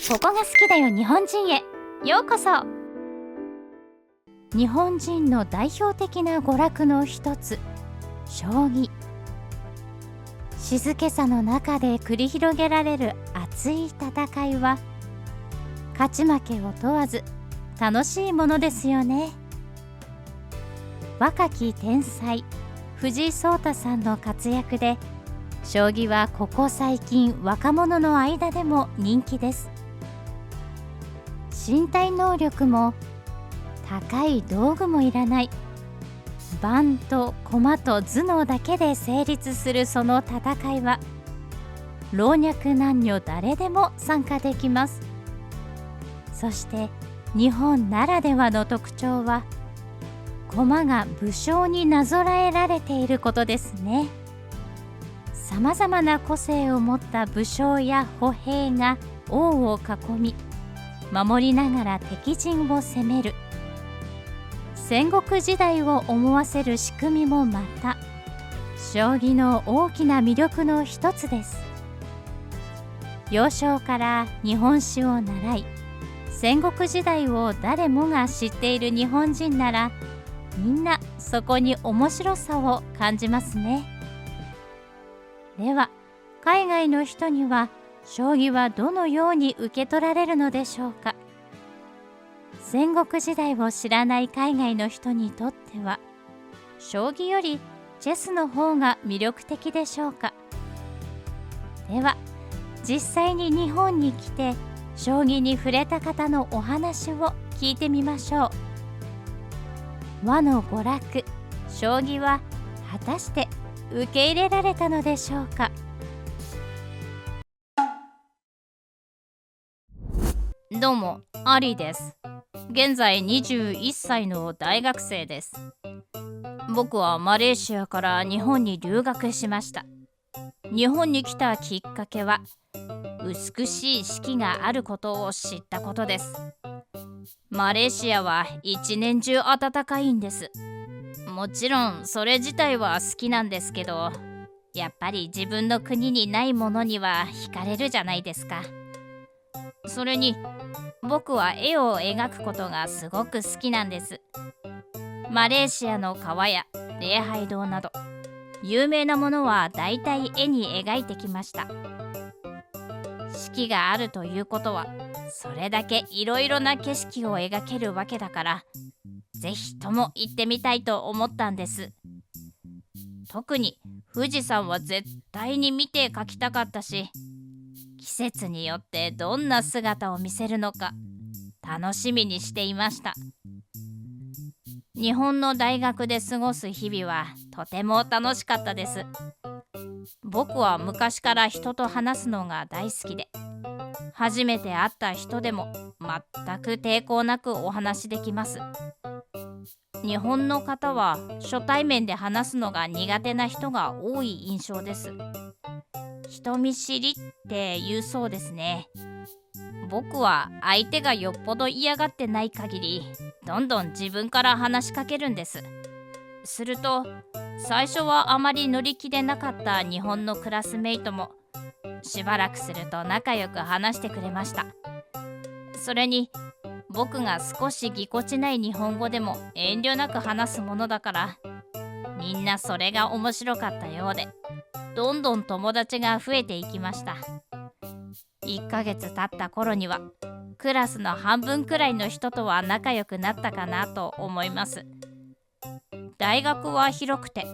ここが好きだよ日本人へようこそ。日本人の代表的な娯楽の一つ、将棋。静けさの中で繰り広げられる熱い戦いは、勝ち負けを問わず楽しいものですよね。若き天才藤井聡太さんの活躍で、将棋はここ最近若者の間でも人気です。身体能力も高い道具もいらない、盤と駒と頭脳だけで成立するその戦いは、老若男女誰でも参加できます。そして日本ならではの特徴は、駒が武将になぞらえられていることですね。さまざまな個性を持った武将や歩兵が王を囲み、守りながら敵陣を攻める、戦国時代を思わせる仕組みもまた将棋の大きな魅力の一つです。幼少から日本史を習い、戦国時代を誰もが知っている日本人なら、みんなそこに面白さを感じますね。では、海外の人には将棋はどのように受け取られるのでしょうか。戦国時代を知らない海外の人にとっては、将棋よりチェスの方が魅力的でしょうか。では、実際に日本に来て将棋に触れた方のお話を聞いてみましょう。和の娯楽、将棋は果たして受け入れられたのでしょうか。どうも、アリです。現在21歳の大学生です。僕はマレーシアから日本に留学しました。日本に来たきっかけは、美しい四季があることを知ったことです。マレーシアは一年中暖かいんです。もちろんそれ自体は好きなんですけど、やっぱり自分の国にないものには惹かれるじゃないですか。それに僕は絵を描くことがすごく好きなんです。マレーシアの川や礼拝堂など有名なものはだいたい絵に描いてきました。四季があるということは、それだけいろいろな景色を描けるわけだから、ぜひとも行ってみたいと思ったんです。特に富士山は絶対に見て描きたかったし、季節によってどんな姿を見せるのか楽しみにしていました。日本の大学で過ごす日々はとても楽しかったです。僕は昔から人と話すのが大好きで、初めて会った人でも全く抵抗なくお話できます。日本の方は初対面で話すのが苦手な人が多い印象です。人見知りって言うそうですね。僕は相手がよっぽど嫌がってない限り、どんどん自分から話しかけるんです。すると、最初はあまり乗り気でなかった日本のクラスメイトも、しばらくすると仲良く話してくれました。それに、僕が少しぎこちない日本語でも遠慮なく話すものだから、みんなそれが面白かったようで、どんどん友達が増えていきました。1ヶ月経った頃には、クラスの半分くらいの人とは仲良くなったかなと思います。大学は広くて、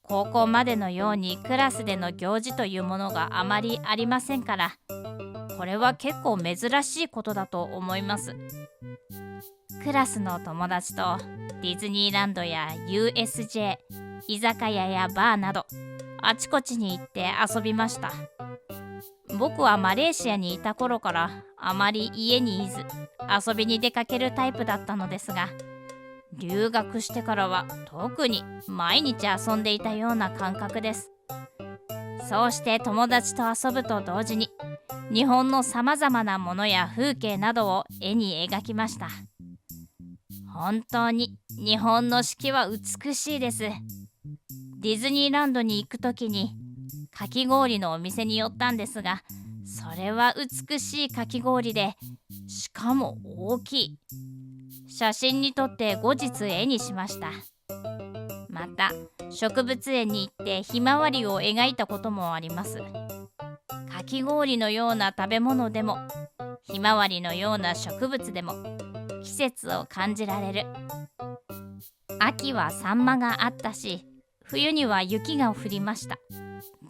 高校までのようにクラスでの行事というものがあまりありませんから、これは結構珍しいことだと思います。クラスの友達とディズニーランドや USJ、居酒屋やバーなど、あちこちに行って遊びました。僕はマレーシアにいた頃からあまり家にいず遊びに出かけるタイプだったのですが、留学してからは特に毎日遊んでいたような感覚です。そうして友達と遊ぶと同時に、日本のさまざまなものや風景などを絵に描きました。本当に日本の四季は美しいです。ディズニーランドに行くときにかき氷のお店に寄ったんですが、それは美しいかき氷で、しかも大きい。写真に撮って後日絵にしました。また植物園に行ってひまわりを描いたこともあります。かき氷のような食べ物でも、ひまわりのような植物でも季節を感じられる。秋はサンマがあったし、冬には雪が降りました。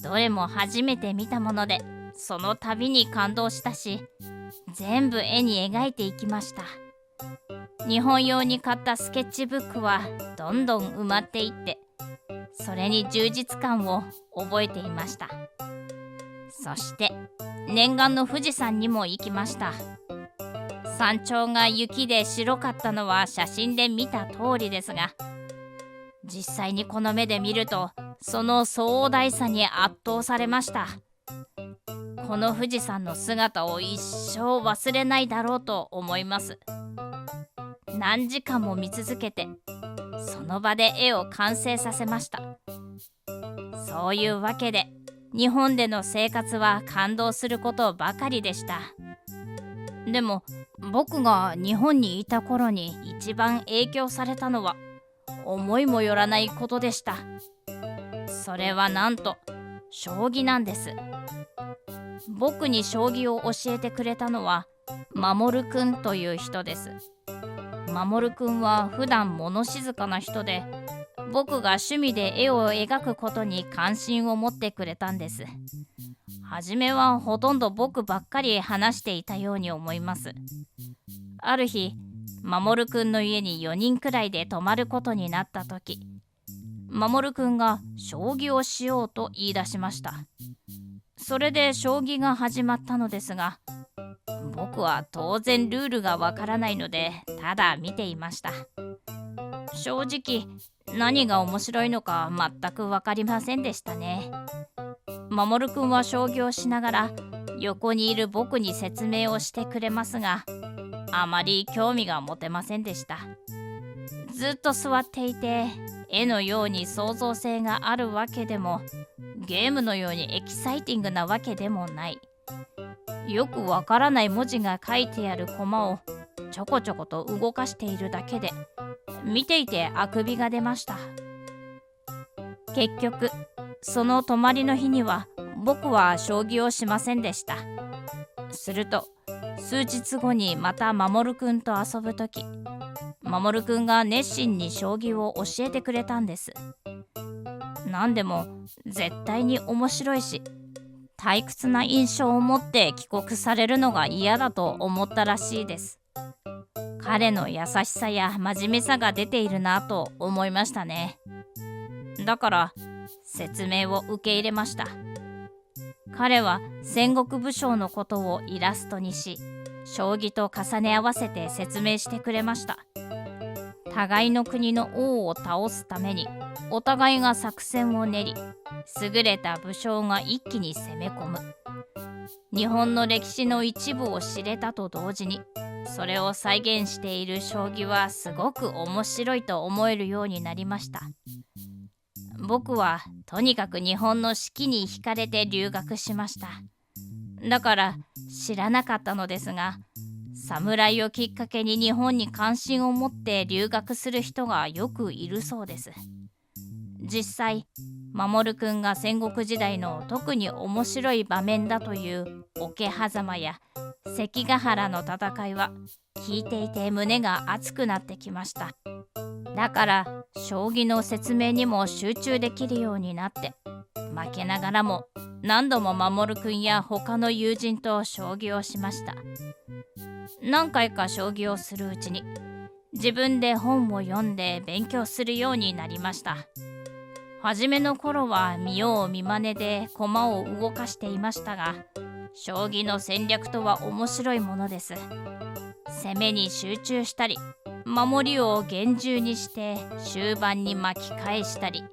どれも初めて見たもので、その度に感動したし、全部絵に描いていきました。日本用に買ったスケッチブックはどんどん埋まっていって、それに充実感を覚えていました。そして念願の富士山にも行きました。山頂が雪で白かったのは写真で見た通りですが、実際にこの目で見ると、その壮大さに圧倒されました。この富士山の姿を一生忘れないだろうと思います。何時間も見続けて、その場で絵を完成させました。そういうわけで、日本での生活は感動することばかりでした。でも僕が日本にいた頃に一番影響されたのは、思いもよらないことでした。それはなんと将棋なんです。僕に将棋を教えてくれたのは守くんという人です。守くんは普段物静かな人で、僕が趣味で絵を描くことに関心を持ってくれたんです。はじめはほとんど僕ばっかり話していたように思います。ある日、守くんの家に4人くらいで泊まることになった時、守くんが将棋をしようと言い出しました。それで将棋が始まったのですが、僕は当然ルールがわからないので、ただ見ていました。正直何が面白いのか全く分かりませんでしたね。守くんは将棋をしながら横にいる僕に説明をしてくれますが、あまり興味が持てませんでした。ずっと座っていて、絵のように創造性があるわけでも、ゲームのようにエキサイティングなわけでもない。よくわからない文字が書いてあるコマをちょこちょこと動かしているだけで、見ていてあくびが出ました。結局その泊まりの日には僕は将棋をしませんでした。すると数日後にまた守くんと遊ぶとき、守くんが熱心に将棋を教えてくれたんです。何でも絶対に面白いし、退屈な印象を持って帰国されるのが嫌だと思ったらしいです。彼の優しさや真面目さが出ているなと思いましたね。だから説明を受け入れました。彼は戦国武将のことをイラストにし、将棋と重ね合わせて説明してくれました。互いの国の王を倒すためにお互いが作戦を練り、優れた武将が一気に攻め込む。日本の歴史の一部を知れたと同時に、それを再現している将棋はすごく面白いと思えるようになりました。僕はとにかく日本の四季に惹かれて留学しました。だから知らなかったのですが、侍をきっかけに日本に関心を持って留学する人がよくいるそうです。実際、守くんが戦国時代の特に面白い場面だという桶狭間や関ヶ原の戦いは聞いていて胸が熱くなってきました。だから将棋の説明にも集中できるようになって、負けながらも何度も守くんや他の友人と将棋をしました。何回か将棋をするうちに、自分で本を読んで勉強するようになりました。はじめの頃は見よう見まねで駒を動かしていましたが、将棋の戦略とは面白いものです。攻めに集中したり、守りを厳重にして終盤に巻き返したり、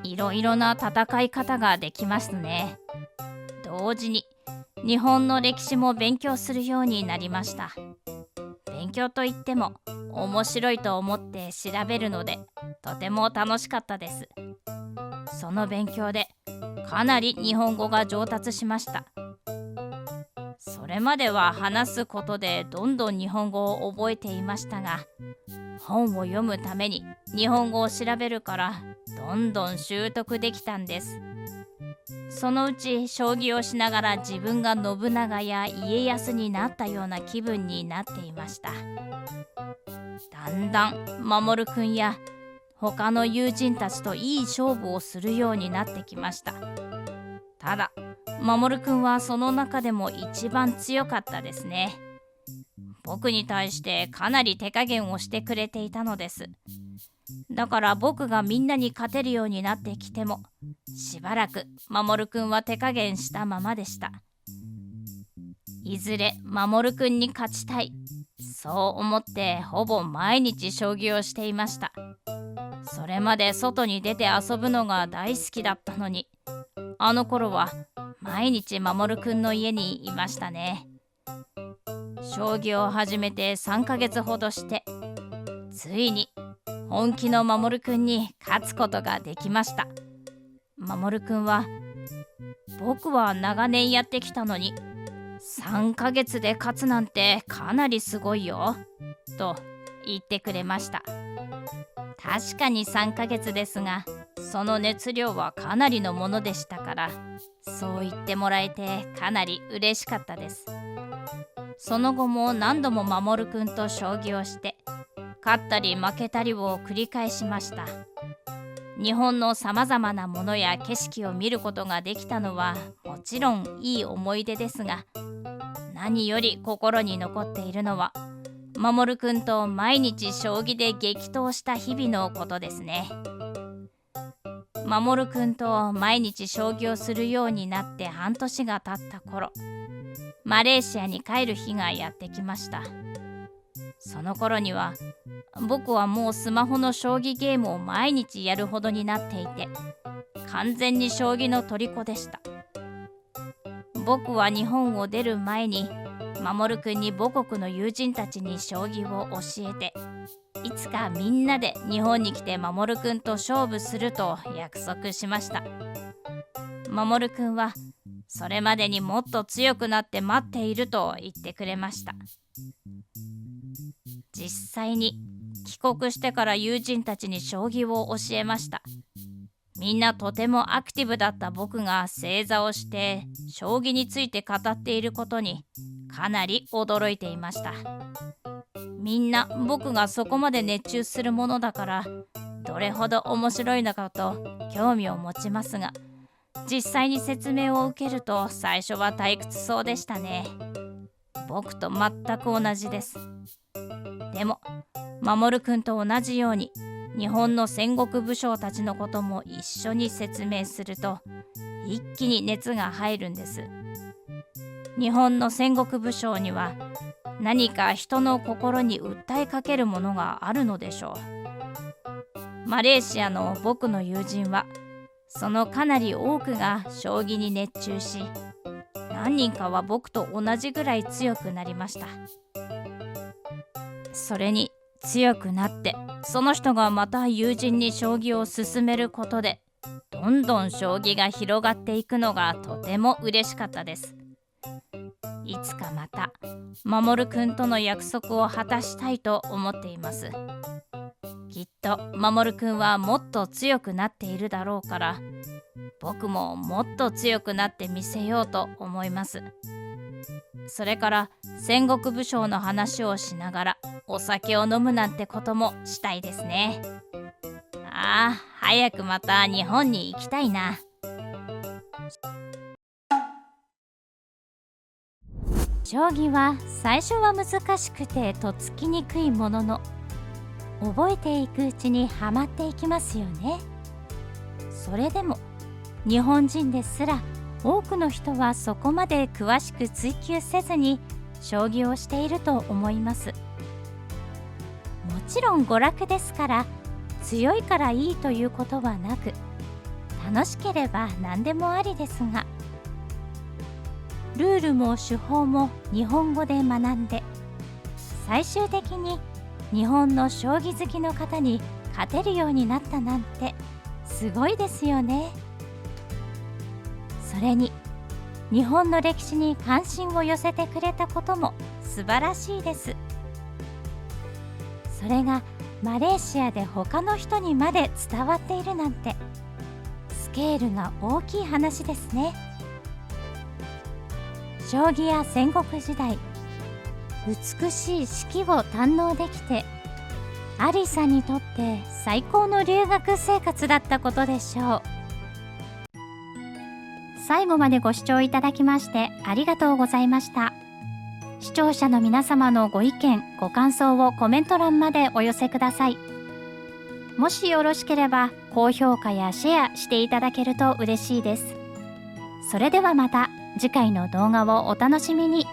いろいろな戦い方ができますね。同時に日本の歴史も勉強するようになりました。勉強といっても面白いと思って調べるので、とても楽しかったです。その勉強でかなり日本語が上達しました。れまでは話すことでどんどん日本語を覚えていましたが、本を読むために日本語を調べるからどんどん習得できたんです。そのうち将棋をしながら自分が信長や家康になったような気分になっていました。だんだん守くんや他の友人たちといい勝負をするようになってきました。ただ守くんはその中でも一番強かったですね。僕に対してかなり手加減をしてくれていたのです。だから僕がみんなに勝てるようになってきても、しばらく守くんは手加減したままでした。いずれ守くんに勝ちたい、そう思ってほぼ毎日将棋をしていました。それまで外に出て遊ぶのが大好きだったのに、あの頃は毎日守くんの家にいましたね。将棋を始めて3ヶ月ほどして、ついに本気の守くんに勝つことができました。守くんは、僕は長年やってきたのに3ヶ月で勝つなんてかなりすごいよと言ってくれました。確かに3ヶ月ですが、その熱量はかなりのものでしたから、そう言ってもらえてかなり嬉しかったです。その後も何度も守くんと将棋をして、勝ったり負けたりを繰り返しました。日本のさまざまなものや景色を見ることができたのはもちろんいい思い出ですが、何より心に残っているのは守くんと毎日将棋で激闘した日々のことですね。守くんと毎日将棋をするようになって半年が経った頃、マレーシアに帰る日がやってきました。その頃には僕はもうスマホの将棋ゲームを毎日やるほどになっていて、完全に将棋の虜でした。僕は日本を出る前に守くんに母国の友人たちに将棋を教えて、いつかみんなで日本に来て守くんと勝負すると約束しました。守くんはそれまでにもっと強くなって待っていると言ってくれました。実際に帰国してから友人たちに将棋を教えました。みんなとてもアクティブだった僕が正座をして将棋について語っていることにかなり驚いていました。みんな僕がそこまで熱中するものだからどれほど面白いのかと興味を持ちますが、実際に説明を受けると最初は退屈そうでしたね。僕と全く同じです。でも守くんと同じように日本の戦国武将たちのことも一緒に説明すると一気に熱が入るんです。日本の戦国武将には何か人の心に訴えかけるものがあるのでしょう。マレーシアの僕の友人はそのかなり多くが将棋に熱中し、何人かは僕と同じぐらい強くなりました。それに強くなってその人がまた友人に将棋を進めることでどんどん将棋が広がっていくのがとても嬉しかったです。いつかまた守くんとの約束を果たしたいと思っています。きっと守くんはもっと強くなっているだろうから、僕ももっと強くなってみせようと思います。それから戦国武将の話をしながらお酒を飲むなんてこともしたいですね。早くまた日本に行きたいな。将棋は最初は難しくてとっつきにくいものの、覚えていくうちにはまっていきますよね。それでも日本人ですら多くの人はそこまで詳しく追求せずに将棋をしていると思います。もちろん娯楽ですから、強いからいいということはなく、楽しければ何でもありですが、ルールも手法も日本語で学んで、最終的に日本の将棋好きの方に勝てるようになったなんてすごいですよね。それに日本の歴史に関心を寄せてくれたことも素晴らしいです。それがマレーシアで他の人にまで伝わっているなんて、スケールが大きい話ですね。将棋や戦国時代、美しい四季を堪能できて、アリさんにとって最高の留学生活だったことでしょう。最後までご視聴いただきましてありがとうございました。視聴者の皆様のご意見、ご感想をコメント欄までお寄せください。もしよろしければ高評価やシェアしていただけると嬉しいです。それではまた次回の動画をお楽しみに。